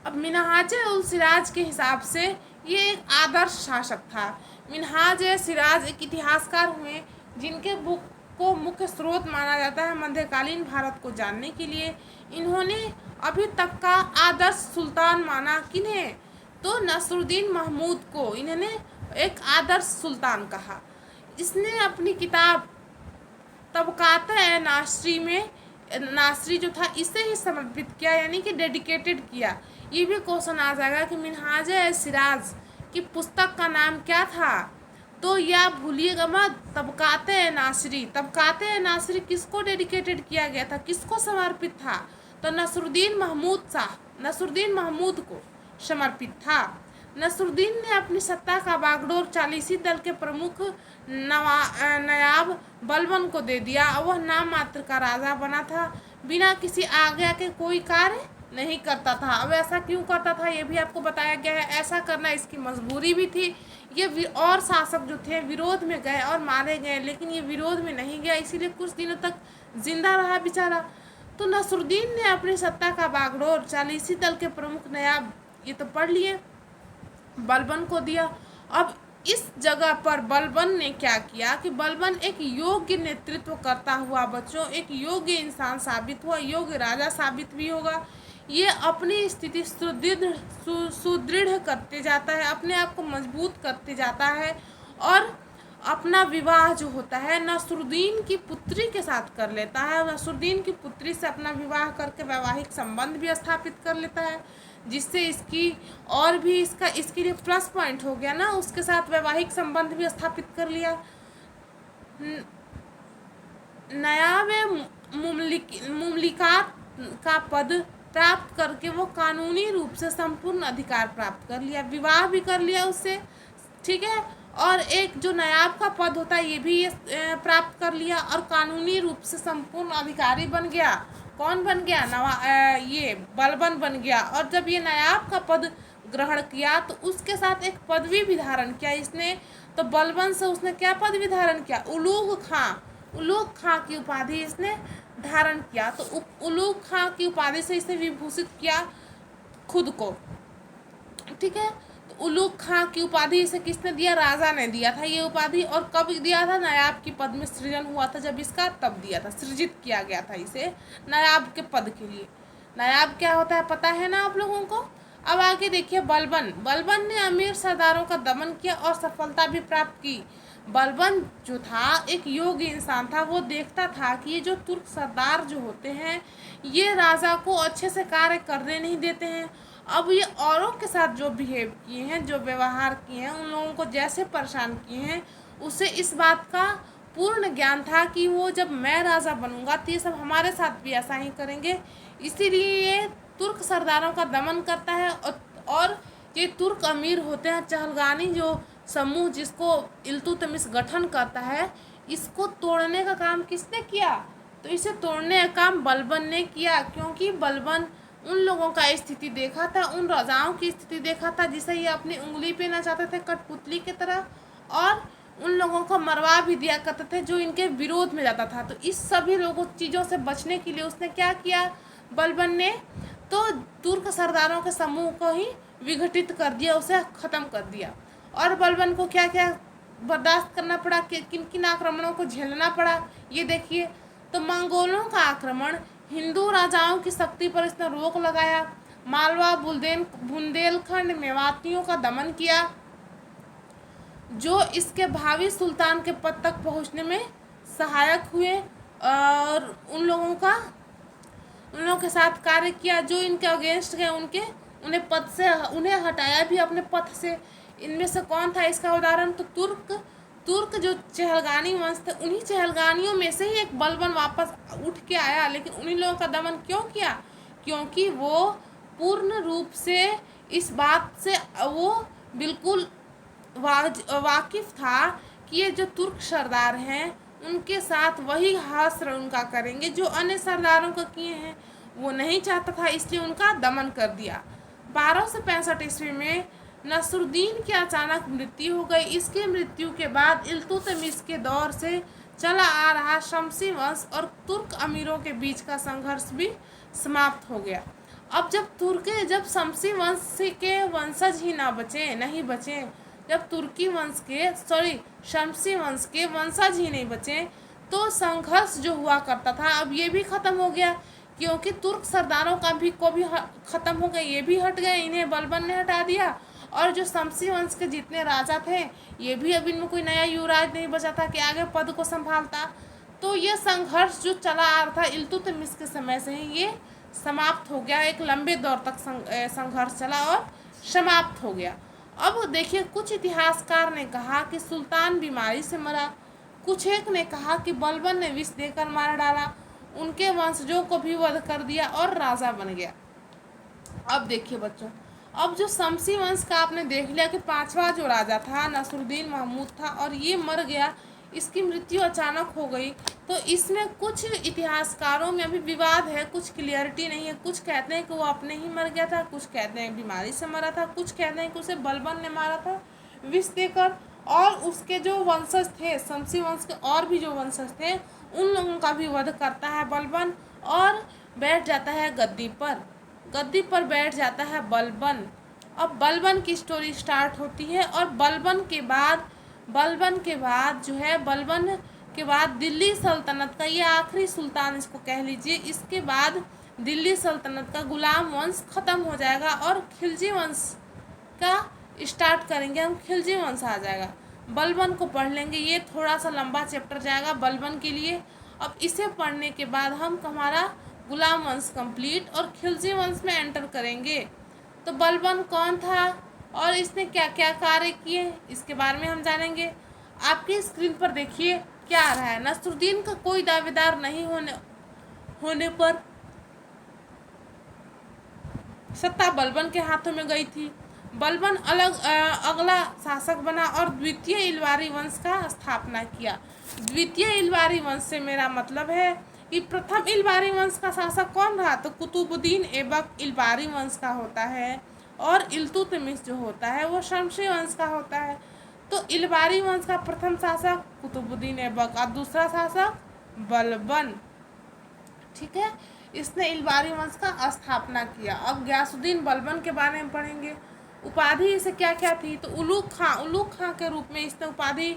अब मिनहाज-उल-सिराज के हिसाब से ये एक आदर्श शासक था। मिनहाज-ए-सिराज एक इतिहासकार हुए जिनके बुक को मुख्य स्रोत माना जाता है मध्यकालीन भारत को जानने के लिए। इन्होंने अभी तक का आदर्श सुल्तान माना किन्हें? तो नसरुद्दीन महमूद को इन्होंने एक आदर्श सुल्तान कहा। इसने अपनी किताब तबकात-ए-नासरी में, नासरी जो था इसे ही समर्पित किया, यानी कि डेडिकेटेड किया। ये भी क्वेश्चन आ जाएगा कि मिनहाज-ए-सिराज की पुस्तक का नाम क्या था, तो या भूलिएगा मत, तबकात-ए-नासरी। तबकात-ए-नासरी किसको डेडिकेटेड किया गया था, किसको समर्पित था? तो नसरुद्दीन महमूद को समर्पित था। नसरुद्दीन ने अपनी सत्ता का बागडोर चालीसी दल के प्रमुख नवाब बलबन को दे दिया। वह नाम मात्र का राजा बना था, बिना किसी आज्ञा के कोई कार्य नहीं करता था। अब ऐसा क्यों करता था ये भी आपको बताया गया है। ऐसा करना इसकी मजबूरी भी थी। ये और शासक जो थे विरोध में गए और मारे गए, लेकिन ये विरोध में नहीं गया, इसीलिए कुछ दिनों तक जिंदा रहा बेचारा। तो नसरुद्दीन ने अपनी सत्ता का बागडोर चालीसी दल के प्रमुख नवाब, ये तो पढ़ लिए, बलबन को दिया। अब इस जगह पर बलबन ने क्या किया कि बलबन एक योग्य नेतृत्व करता हुआ बच्चों, एक योग्य इंसान साबित हुआ, योग्य राजा साबित भी होगा। ये अपनी स्थिति सुदृढ़ करते जाता है, अपने आप को मजबूत करते जाता है, और अपना विवाह जो होता है नसरुद्दीन की पुत्री के साथ कर लेता है। नसरुद्दीन की पुत्री से अपना विवाह करके वैवाहिक संबंध भी स्थापित कर लेता है, जिससे इसकी और भी इसके लिए प्लस पॉइंट हो गया ना, उसके साथ वैवाहिक संबंध भी स्थापित कर लिया। नायाब मुमलिकात का पद प्राप्त करके वो कानूनी रूप से संपूर्ण अधिकार प्राप्त कर लिया, विवाह भी कर लिया उससे, ठीक है। और एक जो नायाब का पद होता है ये भी ये प्राप्त कर लिया और कानूनी रूप से संपूर्ण अधिकारी बन गया। कौन बन गया? ये बलबन बन गया। और जब ये नायाब का पद ग्रहण किया तो उसके साथ एक पदवी भी धारण किया इसने। तो बलबन से उसने क्या पदवी धारण किया? उलूग खां की उपाधि इसने धारण किया। तो उलूग खां की उपाधि से इसने विभूषित किया खुद को, ठीक है। तो उलूग खां की उपाधि इसे किसने दिया? राजा ने दिया था ये उपाधि। और कब दिया था? नायाब की पद में सृजन हुआ था जब इसका, तब दिया था, सृजित किया गया था इसे नायाब के पद के लिए। नायाब क्या होता है पता है ना आप लोगों को? अब आगे देखिए, बलबन ने अमीर सरदारों का दमन किया और सफलता भी प्राप्त की। बलबन जो था एक योग्य इंसान था, वो देखता था कि ये जो तुर्क सरदार जो होते हैं ये राजा को अच्छे से कार्य करने नहीं देते हैं। अब ये औरों के साथ जो बिहेव किए हैं, जो व्यवहार किए हैं, उन लोगों को जैसे परेशान किए हैं, उसे इस बात का पूर्ण ज्ञान था कि वो जब मैं राजा बनूंगा तो ये सब हमारे साथ भी ऐसा ही करेंगे। इसीलिए ये तुर्क सरदारों का दमन करता है। और ये तुर्क अमीर होते हैं, चहलगानी जो समूह जिसको इल्तुतमिश गठन करता है, इसको तोड़ने का काम किसने किया? तो इसे तोड़ने का काम बलबन ने किया, क्योंकि बलबन उन लोगों का स्थिति देखा था, उन राजाओं की स्थिति देखा था जिसे ये अपनी उंगली पे ना चाहते थे कठपुतली की तरह, और उन लोगों को मरवा भी दिया करते थे जो इनके विरोध में जाता था। तो इस सभी लोगों चीज़ों से बचने के लिए उसने क्या किया बलबन ने? तो तुर्क सरदारों के समूह को ही विघटित कर दिया, उसे ख़त्म कर दिया। और बलबन को क्या क्या बर्दाश्त करना पड़ा, किन किन आक्रमणों को झेलना पड़ा, ये देखिए। तो मंगोलों का आक्रमण, हिंदू राजाओं की शक्ति पर इसने रोक लगाया, मालवा बुंदेलखंड मेवातियों का दमन किया, जो इसके भावी सुल्तान के पद तक पहुंचने में सहायक हुए, और उन लोगों के साथ कार्य किया जो इनके अगेंस्ट गए, उन्हें हटाया भी अपने पथ से। इनमें से कौन था इसका उदाहरण? तो तुर्क जो चहलगानी वंश थे, उन्हीं चहलगानियों में से ही एक बलबन वापस उठ के आया। लेकिन उन्हीं लोगों का दमन क्यों किया? क्योंकि वो पूर्ण रूप से इस बात से वो बिल्कुल वाकिफ था कि ये जो तुर्क सरदार हैं उनके साथ वही हश्र उनका करेंगे जो अन्य सरदारों को किए हैं। वो नहीं चाहता था, इसलिए उनका दमन कर दिया। 1265 ईस्वी में नसरुद्दीन की अचानक मृत्यु हो गई। इसकी मृत्यु के बाद इल्तुतमिश के दौर से चला आ रहा शमसी वंश और तुर्क अमीरों के बीच का संघर्ष भी समाप्त हो गया। अब जब शमसी वंश के वंशज ही नहीं बचे, जब शमसी वंश के वंशज ही नहीं बचे, तो संघर्ष जो हुआ करता था अब ये भी खत्म हो गया, क्योंकि तुर्क सरदारों का भी खत्म हो गया, ये भी हट गए, इन्हें बलबन ने हटा दिया। और जो शमसी वंश के जितने राजा थे ये भी, अब इनमें कोई नया युवराज नहीं बचा था कि आगे पद को संभालता। तो ये संघर्ष जो चला आ रहा था इल्तुतमिश के समय से ही ये समाप्त हो गया। एक लंबे दौर तक संघर्ष चला और समाप्त हो गया। अब देखिए, कुछ इतिहासकार ने कहा कि सुल्तान बीमारी से मरा, कुछ एक ने कहा कि बलबन ने विष देकर मार डाला, उनके वंशजों को भी वध कर दिया और राजा बन गया। अब देखिए बच्चों, अब जो शमसी वंश का आपने देख लिया कि 5वां जो राजा था नसरुद्दीन महमूद था और ये मर गया, इसकी मृत्यु अचानक हो गई। तो इसमें कुछ इतिहासकारों में अभी विवाद है, कुछ क्लियरिटी नहीं है। कुछ कहते हैं कि वो अपने ही मर गया था, कुछ कहते हैं बीमारी से मरा था, कुछ कहते हैं कि उसे बलबन ने मारा था विष देकर, और उसके जो वंशज थे शमसी वंश के और भी जो वंशज थे उन लोगों का भी वध करता है बलबन, और बैठ जाता है गद्दी पर बैठ जाता है बलबन। अब बलबन की स्टोरी स्टार्ट होती है, और बलबन के बाद दिल्ली सल्तनत का ये आखिरी सुल्तान इसको कह लीजिए, इसके बाद दिल्ली सल्तनत का गुलाम वंश ख़त्म हो जाएगा और खिलजी वंश का स्टार्ट करेंगे हम, खिलजी वंश आ जाएगा। बलबन को पढ़ लेंगे। ये थोड़ा सा लंबा चैप्टर जाएगा बलबन के लिए। अब इसे पढ़ने के बाद हम हमारा गुलाम वंश कंप्लीट और खिलजी वंश में एंटर करेंगे। तो बलबन कौन था और इसने क्या क्या कार्य किए, इसके बारे में हम जानेंगे। आपकी स्क्रीन पर देखिए क्या आ रहा है। नसरुद्दीन का कोई दावेदार नहीं होने पर सत्ता बलबन के हाथों में गई थी। बलबन अगला शासक बना और द्वितीय इलवारी वंश का स्थापना किया। द्वितीय इलवारी वंश से मेरा मतलब है कि प्रथम इलवारी वंश का शासक कौन रहा, तो कुतुबुद्दीन ऐबक इलवारी वंश का होता है और इल्तुतमिश जो होता है वो शमशी वंश का होता है। तो इलवारी वंश का प्रथम शासक कुतुबुद्दीन ऐबक और दूसरा शासक बलबन। ठीक है, इसने इलवारी वंश का स्थापना किया। अब गयासुद्दीन बलबन के बारे में पढ़ेंगे। उपाधि इसे क्या क्या थी, तो उलूग खां के रूप में इसने उपाधि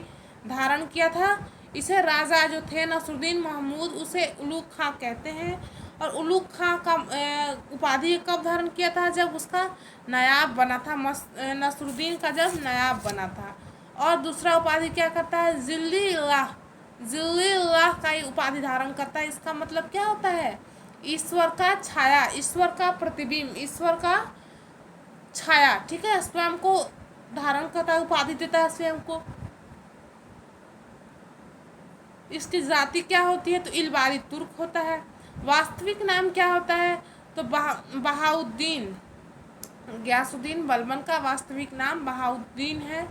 धारण किया था। इसे राजा जो थे नसरुद्दीन महमूद उसे उलूग खां कहते हैं। और उलूग खां का उपाधि कब धारण किया था, जब उसका नायाब बना था, नसरुद्दीन का जब नायाब बना था। और दूसरा उपाधि क्या करता है, जिल्लाह का उपाधि धारण करता है। इसका मतलब क्या होता है, ईश्वर का छाया, ईश्वर का प्रतिबिंब, ईश्वर का छाया। ठीक है, स्वयं को धारण करता है, उपाधि देता है स्वयं को। इसकी जाति क्या होती है, तो इलबारी तुर्क होता है। वास्तविक नाम क्या होता है, तो बहाउद्दीन। गयासुद्दीन बलबन का वास्तविक नाम बहाउद्दीन है।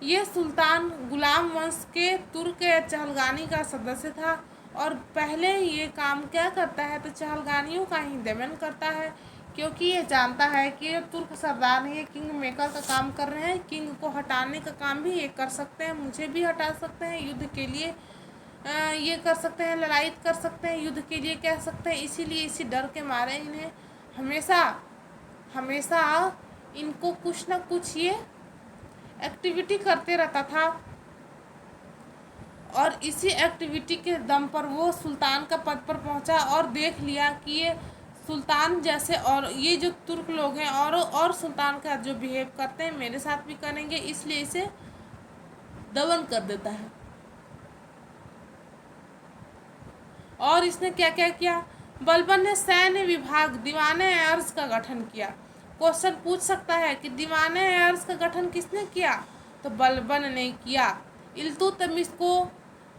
ये सुल्तान गुलाम वंश के तुर्क चहलगानी का सदस्य था और पहले ये काम क्या करता है, तो चहलगानियों का ही दमन करता है, क्योंकि ये जानता है कि ये तुर्क सरदार नहीं है, किंग मेकर का काम कर रहे हैं। किंग को हटाने का काम भी ये कर सकते हैं, मुझे भी हटा सकते हैं, युद्ध के लिए ये कर सकते हैं, लड़ाई कर सकते हैं, युद्ध के लिए कह सकते हैं। इसीलिए इसी डर के मारे इन्हें हमेशा इनको कुछ ना कुछ ये एक्टिविटी करते रहता था। और इसी एक्टिविटी के दम पर वो सुल्तान का पद पर पहुंचा और देख लिया कि ये सुल्तान जैसे और ये जो तुर्क लोग हैं और सुल्तान का जो बिहेव करते हैं मेरे साथ भी करेंगे, इसलिए इसे दमन कर देता है। और इसने क्या क्या किया, बलबन ने सैन्य विभाग दीवाने अर्ज का गठन किया। क्वेश्चन पूछ सकता है कि दीवाने अर्ज का गठन किसने किया, तो बलबन ने किया। इल्तुतमिश को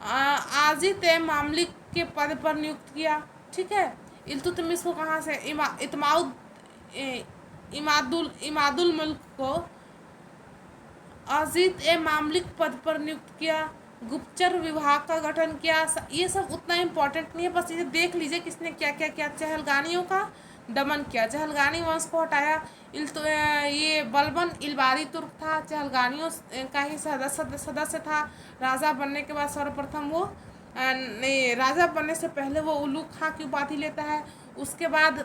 आजित मामलिक के पद पर नियुक्त किया। ठीक है, इल्तुतमिश को कहाँ से, इमादुल मुल्क को अजीत मामलिक पद पर नियुक्त किया। गुप्तचर विभाग का गठन किया। ये सब उतना इम्पोर्टेंट नहीं है, बस इसे देख लीजिए किसने क्या क्या किया। चहलगानियों का दमन किया, चहलगानी वंश को हटाया। ये बलबन इलबारी तुर्क था, चहलगानियों का ही सदस्य था। राजा बनने के बाद सर्वप्रथम वो राजा बनने से पहले वो उलूग खां की उपाधि लेता है। उसके बाद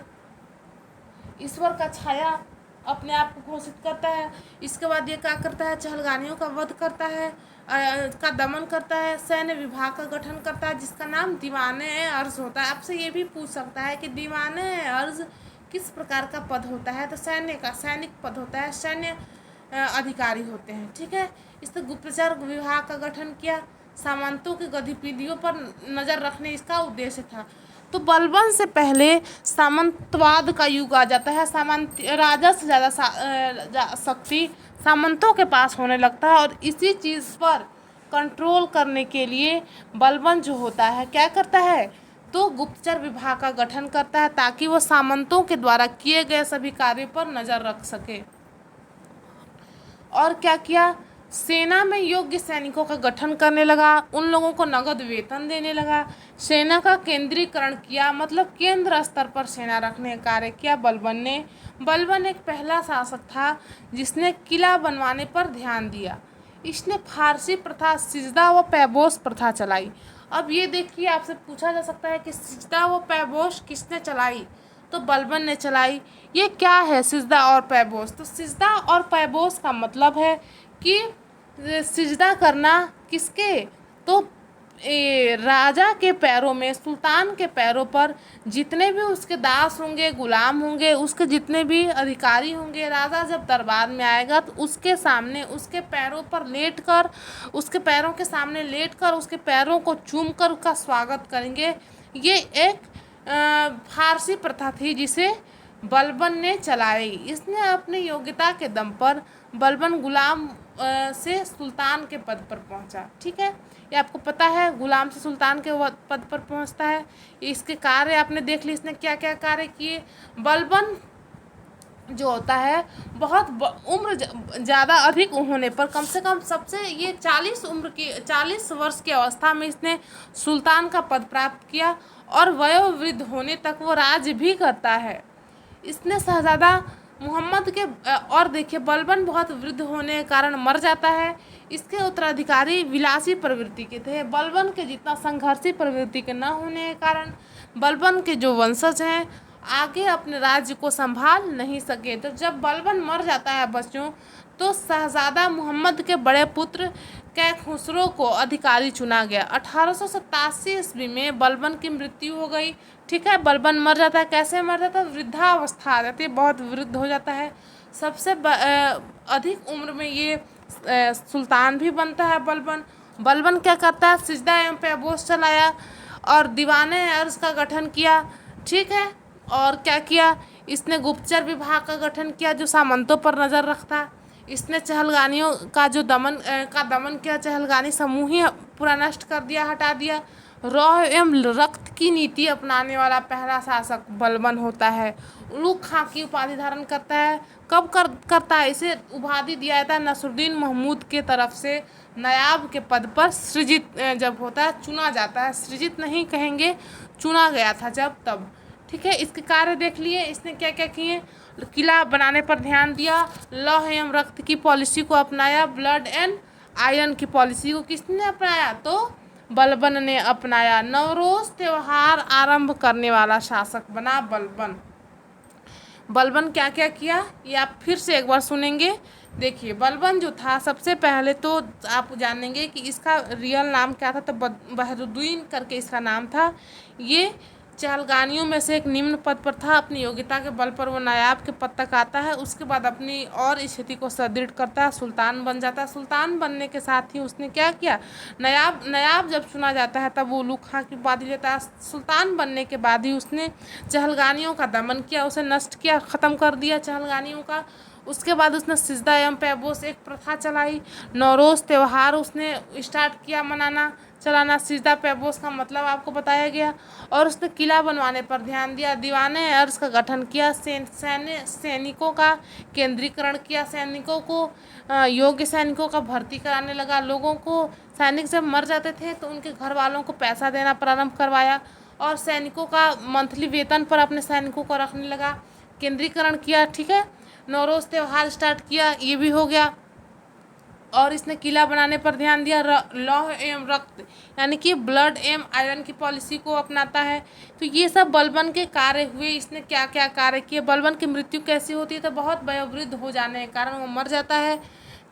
ईश्वर का छाया अपने आप को घोषित करता है। इसके बाद ये क्या करता है, चहलगानियों का वध करता है, का दमन करता है, सैन्य विभाग का गठन करता है जिसका नाम दीवाने अर्ज होता है। आपसे ये भी पूछ सकता है कि दीवाने अर्ज किस प्रकार का पद होता है, तो सैनिक पद होता है, सैन्य अधिकारी होते हैं। ठीक है, इसने गुप्तचर विभाग का गठन किया। सामंतों की गतिविधियों पर नज़र रखने इसका उद्देश्य था। तो बलबन से पहले सामंतवाद का युग आ जाता है। सामंत राजा से ज़्यादा शक्ति सामंतों के पास होने लगता है और इसी चीज़ पर कंट्रोल करने के लिए बलबन जो होता है क्या करता है, तो गुप्तचर विभाग का गठन करता है ताकि वो सामंतों के द्वारा किए गए सभी कार्यों पर नज़र रख सके। और क्या किया, सेना में योग्य सैनिकों का गठन करने लगा, उन लोगों को नगद वेतन देने लगा। सेना का केंद्रीकरण किया, मतलब केंद्र स्तर पर सेना रखने का कार्य किया बलबन ने। बलबन एक पहला शासक था जिसने किला बनवाने पर ध्यान दिया। इसने फारसी प्रथा सिजदा व पैबोस प्रथा चलाई। अब ये देखिए, आपसे पूछा जा सकता है कि सिजदा व पैबोस किसने चलाई, तो बलबन ने चलाई। ये क्या है सिजदा और पैबोस, तो सिजदा और पैबोस का मतलब है कि सिजदा करना किसके, तो राजा के पैरों में, सुल्तान के पैरों पर जितने भी उसके दास होंगे, गुलाम होंगे, उसके जितने भी अधिकारी होंगे, राजा जब दरबार में आएगा तो उसके सामने, उसके पैरों पर लेटकर, उसके पैरों के सामने लेटकर उसके पैरों को चूमकर उसका स्वागत करेंगे। ये एक फारसी प्रथा थी जिसे बलबन ने चलाई। इसने अपनी योग्यता के दम पर बलबन गुलाम से सुल्तान के पद पर पहुंचा। ठीक है, ये आपको पता है, गुलाम से सुल्तान के पद पर पहुंचता है। इसके कार्य आपने देख ली, इसने क्या क्या कार्य किए। बलबन जो होता है बहुत उम्र ज़्यादा अधिक होने पर, कम से कम सबसे ये 40 वर्ष की अवस्था में इसने सुल्तान का पद प्राप्त किया और वयोवृद्ध होने तक वो राज्य भी करता है। इसने शहजादा मोहम्मद के और देखिए, बलबन बहुत वृद्ध होने के कारण मर जाता है। इसके उत्तराधिकारी विलासी प्रवृत्ति के थे। बलबन के जितना संघर्षी प्रवृत्ति के न होने के कारण बलबन के जो वंशज हैं आगे अपने राज्य को संभाल नहीं सके। तो जब बलबन मर जाता है बच्चों, तो शहजादा मोहम्मद के बड़े पुत्र कैखुसरो को अधिकारी चुना गया। 1887 ईस्वी में बलबन की मृत्यु हो गई। ठीक है, बलबन मर जाता है। कैसे मर जाता है? वृद्धावस्था आ जाती है, बहुत वृद्ध हो जाता है। सबसे अधिक उम्र में ये सुल्तान भी बनता है बलबन। बलबन क्या करता है? सिजदा एवं पैबोस चलाया और दीवाने अर्ज का गठन किया। ठीक है, और क्या किया? इसने गुप्तचर विभाग का गठन किया जो सामंतों पर नज़र रखता। इसने चहलगानियों का जो दमन किया। चहलगानी समूह ही पूरा नष्ट कर दिया, हटा दिया। रौह एवं रक्त की नीति अपनाने वाला पहला शासक बलबन होता है। उलूग खां की उपाधि धारण करता है। कब करता है? इसे उपाधि दिया जाता है नसरुद्दीन महमूद के तरफ से नायाब के पद पर सृजित जब होता है, चुना जाता है। सृजित नहीं कहेंगे, चुना गया था जब तब। ठीक है, इसके कार्य देख लिए। इसने क्या क्या किए? किला बनाने पर ध्यान दिया। लौह एवं रक्त की पॉलिसी को अपनाया। ब्लड एंड आयरन की पॉलिसी को किसने अपनाया? तो बलबन ने अपनाया। नवरोज त्योहार आरंभ करने वाला शासक बना बलबन। बलबन क्या क्या किया ये आप फिर से एक बार सुनेंगे। देखिए, बलबन जो था, सबसे पहले तो आप जानेंगे कि इसका रियल नाम क्या था। तो बहरुद्दीन करके इसका नाम था। ये चहलगानियों में से एक निम्न पद पर था। अपनी योग्यता के बल पर वो नायाब के पद तक आता है। उसके बाद अपनी और स्थिति को सुदृढ़ करता है, सुल्तान बन जाता है। सुल्तान बनने के साथ ही उसने क्या किया? नायाब जब चुना जाता है तब वो उलूग खां की उपाधि लेता है। सुल्तान बनने के बाद ही उसने चहलगानियों का दमन किया, उसे नष्ट किया, ख़त्म कर दिया चहलगानियों का। उसके बाद उसने सिजदा एवं पैबोस एक प्रथा चलाई। नौरोज़ त्यौहार उसने स्टार्ट किया मनाना चलाना। सिजदा पैबोस का मतलब आपको बताया गया। और उसने किला बनवाने पर ध्यान दिया। दीवाने अर्ज का गठन किया। सैनिकों का केंद्रीकरण किया। सैनिकों को योग्य सैनिकों का भर्ती कराने लगा। लोगों को, सैनिक जब मर जाते थे तो उनके घर वालों को पैसा देना प्रारंभ करवाया और सैनिकों का मंथली वेतन पर अपने सैनिकों को रखने लगा। केंद्रीकरण किया। ठीक है, नौरोज़ त्यौहार स्टार्ट किया, ये भी हो गया। और इसने किला बनाने पर ध्यान दिया। लौह एवं रक्त यानी कि ब्लड एवं आयरन की पॉलिसी को अपनाता है। तो ये सब बलबन के कार्य हुए। इसने क्या क्या कार्य किए? बलबन की मृत्यु कैसी होती है? तो बहुत वयोवृद्ध हो जाने के कारण वो मर जाता है।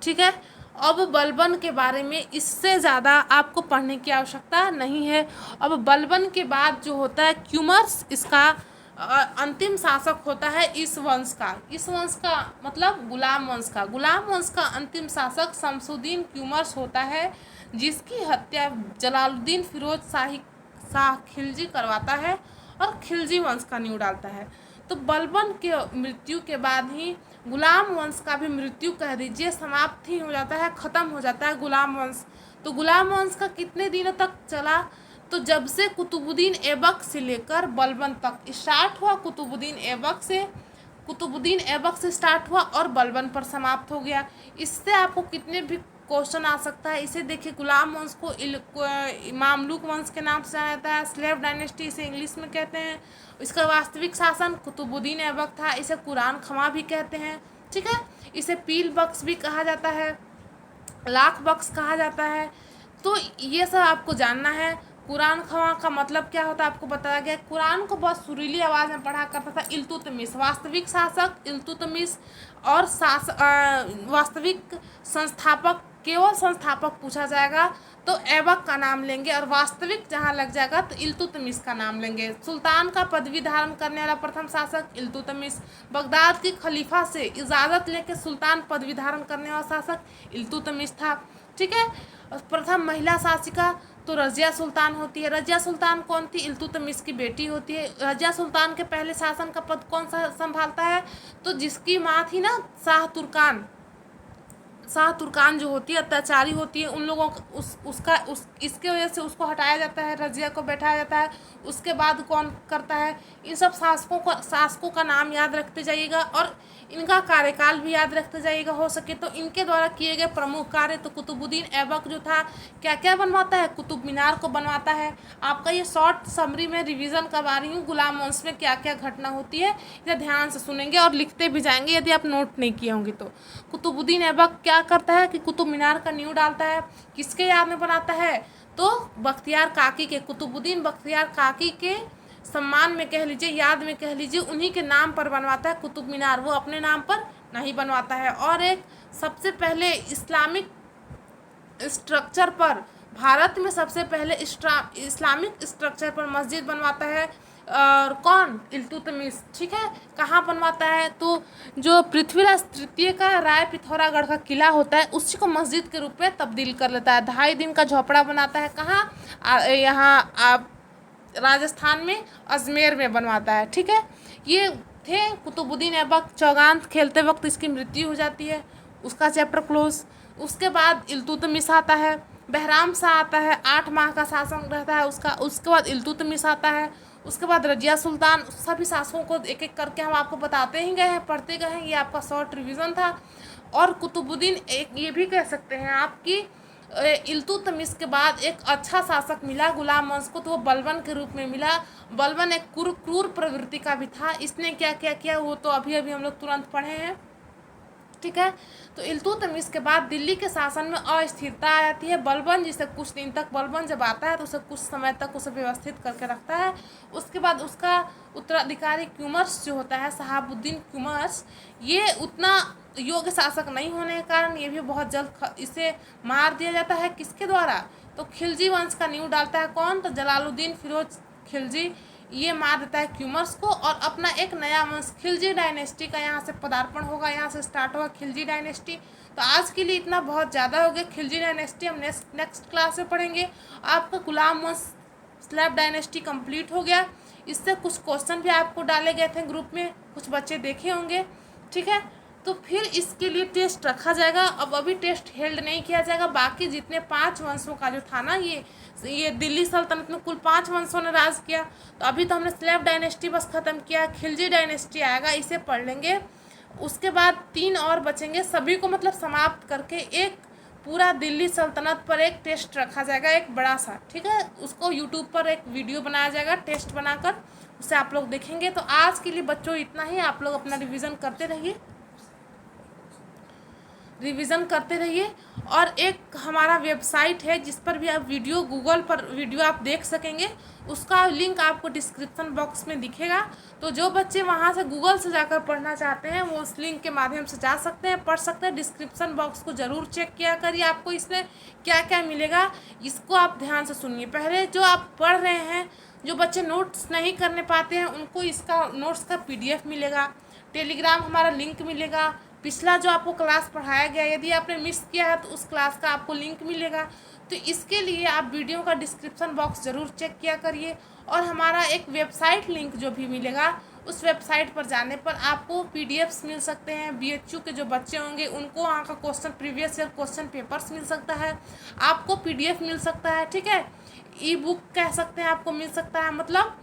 ठीक है, अब बलबन के बारे में इससे ज़्यादा आपको पढ़ने की आवश्यकता नहीं है। अब बलबन के बाद जो होता है क्यूमर्स, इसका अंतिम शासक होता है इस वंश का। इस वंश का मतलब गुलाम वंश का। गुलाम वंश का अंतिम शासक शमसुद्दीन क्यूमर्स होता है, जिसकी हत्या जलालुद्दीन फिरोज शाह खिलजी करवाता है और खिलजी वंश का नींव डालता है। तो बलबन के मृत्यु के बाद ही गुलाम वंश का भी मृत्यु कह दीजिए समाप्त ही हो जाता है, ख़त्म हो जाता है गुलाम वंश। तो गुलाम वंश का कितने दिनों तक चला? तो जब से कुतुबुद्दीन ऐबक से लेकर बलबन तक स्टार्ट हुआ। कुतुबुद्दीन ऐबक से स्टार्ट हुआ और बलबन पर समाप्त हो गया। इससे आपको कितने भी क्वेश्चन आ सकता है। इसे देखिए, गुलाम वंश को मामलुक वंश के नाम से जाना जाता है। स्लेव डायनेस्टी इसे इंग्लिश में कहते हैं। इसका वास्तविक शासन कुतुबुद्दीन ऐबक था। इसे कुरान खमा भी कहते हैं। ठीक है, इसे पील बख्श भी कहा जाता है, लाख बख्श कहा जाता है। तो ये सब आपको जानना है। कुरान खमा का मतलब क्या होता है आपको बताया गया। कुरान को बहुत सुरीली आवाज़ में पढ़ा करता था इल्तुतमिश। वास्तविक शासक इल्तुतमिश और वास्तविक संस्थापक, केवल संस्थापक पूछा जाएगा तो ऐबक का नाम लेंगे, और वास्तविक जहाँ लग जाएगा तो इल्तुतमिश का नाम लेंगे। सुल्तान का पदवी धारण करने वाला प्रथम शासक इल्तुतमिश। बगदाद की खलीफा से इजाज़त लेके सुल्तान पदवी धारण करने वाला शासक इल्तुतमिश था। ठीक है। प्रथम महिला शासिका तो रजिया सुल्तान होती है। रजिया सुल्तान कौन थी? इल्तुतमिश की बेटी होती है। रजिया सुल्तान के पहले शासन का पद कौन सा संभालता है? तो जिसकी माँ थी ना शाह तुर्कान जो होती है, अत्याचारी होती है, उन लोगों को इसके वजह से उसको हटाया जाता है, रजिया को बैठाया जाता है। उसके बाद कौन करता है? इन सब शासकों का नाम याद रखते जाइएगा, और इनका कार्यकाल भी याद रखते जाइएगा हो सके तो। इनके द्वारा किए गए प्रमुख कार्य तो कुतुबुद्दीन ऐबक जो था क्या क्या बनवाता है? कुतुब मीनार को बनवाता है। आपका ये शॉर्ट समरी में रिवीजन करवा रही हूँ, गुलाम वंश में क्या क्या घटना होती है, इसे ध्यान से सुनेंगे और लिखते भी जाएंगे यदि आप नोट नहीं किए होंगे तो। कुतुबुद्दीन ऐबक क्या करता है कि कुतुब मीनार का नींव डालता है। किसके याद में बनाता है? तो बख्तियार काकी के, कुतुबुद्दीन बख्तियार काकी के सम्मान में कह लीजिए, याद में कह लीजिए, उन्हीं के नाम पर बनवाता है कुतुब मीनार, वो अपने नाम पर नहीं बनवाता है। और एक सबसे पहले इस्लामिक स्ट्रक्चर पर, भारत में सबसे पहले इस्लामिक स्ट्रक्चर पर मस्जिद बनवाता है, और कौन? इल्तुतमिश। ठीक है। कहाँ बनवाता है? तो जो पृथ्वीराज तृतीय का राय पिथौरागढ़ का किला होता है उसी को मस्जिद के रूप में तब्दील कर लेता है। 2.5 दिन का झोपड़ा बनाता है। कहाँ? यहाँ राजस्थान में अजमेर में बनवाता है। ठीक है। ये थे कुतुबुद्दीन ऐबक। चौगान खेलते वक्त इसकी मृत्यु हो जाती है, उसका चैप्टर क्लोज। उसके बाद इल्तुतमिश आता है, बहराम शाह आता है, 8 माह का शासन रहता है उसका। उसके बाद इल्तुतमिश आता है, उसके बाद रजिया सुल्तान। सभी शासकों को एक एक करके हम आपको बताते ही गए हैं, पढ़ते गए हैं, ये आपका शॉर्ट रिवीजन था। और कुतुबुद्दीन एक ये भी कह सकते हैं आपकी इल्तुतमिश के बाद एक अच्छा शासक मिला गुलाम वंश को, तो वो बलबन के रूप में मिला। बलबन एक क्रूर प्रवृत्ति का भी था। इसने क्या क्या किया वो तो अभी अभी हम लोग तुरंत पढ़े हैं। ठीक है। तो इल्तुतमिश के बाद दिल्ली के शासन में अस्थिरता आ जाती है। बलबन जिसे कुछ दिन तक, बलबन जब आता है तो उसे कुछ समय तक उसे व्यवस्थित करके रखता है। उसके बाद उसका उत्तराधिकारी क्यूमर्स जो होता है, शहाबुद्दीन क्यूमर्स, ये उतना योग्य शासक नहीं होने के कारण ये भी बहुत जल्द इसे मार दिया जाता है। किसके द्वारा? तो खिलजी वंश का नींव डालता है कौन? तो जलालुद्दीन फिरोज खिलजी, ये मार देता है क्यूमर्स को, और अपना एक नया वंश खिलजी डायनेस्टी का यहाँ से पदार्पण होगा, यहाँ से स्टार्ट होगा खिलजी डायनेस्टी। तो आज के लिए इतना बहुत ज़्यादा हो गया। खिलजी डायनेस्टी हम नेक्स्ट क्लास में पढ़ेंगे। आपका गुलाम वंश स्लैब डायनेस्टी कंप्लीट हो गया। इससे कुछ क्वेश्चन भी आपको डाले गए थे ग्रुप में, कुछ बच्चे देखे होंगे। ठीक है। तो फिर इसके लिए टेस्ट रखा जाएगा। अब अभी टेस्ट हेल्ड नहीं किया जाएगा। बाकी जितने 5 वंशों का जो था ना, ये दिल्ली सल्तनत में कुल 5 वंशों ने राज किया। तो अभी तो हमने स्लैब डायनेस्टी बस ख़त्म किया, खिलजी डायनेस्टी आएगा, इसे पढ़ लेंगे। उसके बाद 3 और बचेंगे, सभी को मतलब समाप्त करके एक पूरा दिल्ली सल्तनत पर एक टेस्ट रखा जाएगा, एक बड़ा सा। ठीक है। उसको यूट्यूब पर एक वीडियो बनाया जाएगा टेस्ट बनाकर, उसे आप लोग देखेंगे। तो आज के लिए बच्चों इतना ही। आप लोग अपना रिवीजन करते रहिए, और एक हमारा वेबसाइट है जिस पर भी आप गूगल पर वीडियो आप देख सकेंगे, उसका लिंक आपको डिस्क्रिप्शन बॉक्स में दिखेगा। तो जो बच्चे वहां से गूगल से जाकर पढ़ना चाहते हैं वो उस लिंक के माध्यम से जा सकते हैं, पढ़ सकते हैं। डिस्क्रिप्शन बॉक्स को ज़रूर चेक किया करिए, आपको इसमें क्या क्या मिलेगा इसको आप ध्यान से सुनिए। पहले जो आप पढ़ रहे हैं, जो बच्चे नोट्स नहीं करने पाते हैं, उनको इसका नोट्स का PDF मिलेगा, टेलीग्राम हमारा लिंक मिलेगा, पिछला जो आपको क्लास पढ़ाया गया यदि आपने मिस किया है तो उस क्लास का आपको लिंक मिलेगा। तो इसके लिए आप वीडियो का डिस्क्रिप्शन बॉक्स ज़रूर चेक किया करिए। और हमारा एक वेबसाइट लिंक जो भी मिलेगा, उस वेबसाइट पर जाने पर आपको PDFs मिल सकते हैं। BHU के जो बच्चे होंगे उनको वहाँ का प्रीवियस ईयर क्वेश्चन पेपर्स मिल सकता है, आपको PDF मिल सकता है। ठीक है। E-बुक कह सकते हैं आपको मिल सकता है, मतलब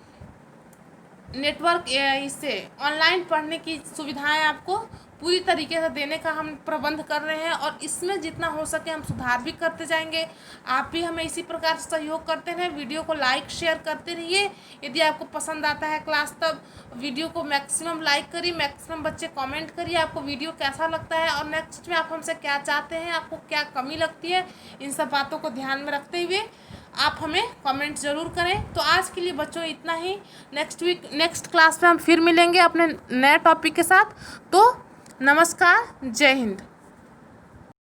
नेटवर्क इससे ऑनलाइन पढ़ने की सुविधाएं आपको पूरी तरीके से देने का हम प्रबंध कर रहे हैं, और इसमें जितना हो सके हम सुधार भी करते जाएंगे। आप भी हमें इसी प्रकार से सहयोग करते रहें, वीडियो को लाइक शेयर करते रहिए। यदि आपको पसंद आता है क्लास तब वीडियो को मैक्सिमम लाइक करिए, मैक्सिमम बच्चे कमेंट करिए आपको वीडियो कैसा लगता है, और नेक्स्ट में आप हमसे क्या चाहते हैं, आपको क्या कमी लगती है। इन सब बातों को ध्यान में रखते हुए आप हमें कमेंट ज़रूर करें। तो आज के लिए बच्चों इतना ही। नेक्स्ट क्लास में हम फिर मिलेंगे अपने नए टॉपिक के साथ। तो नमस्कार, जय हिंद।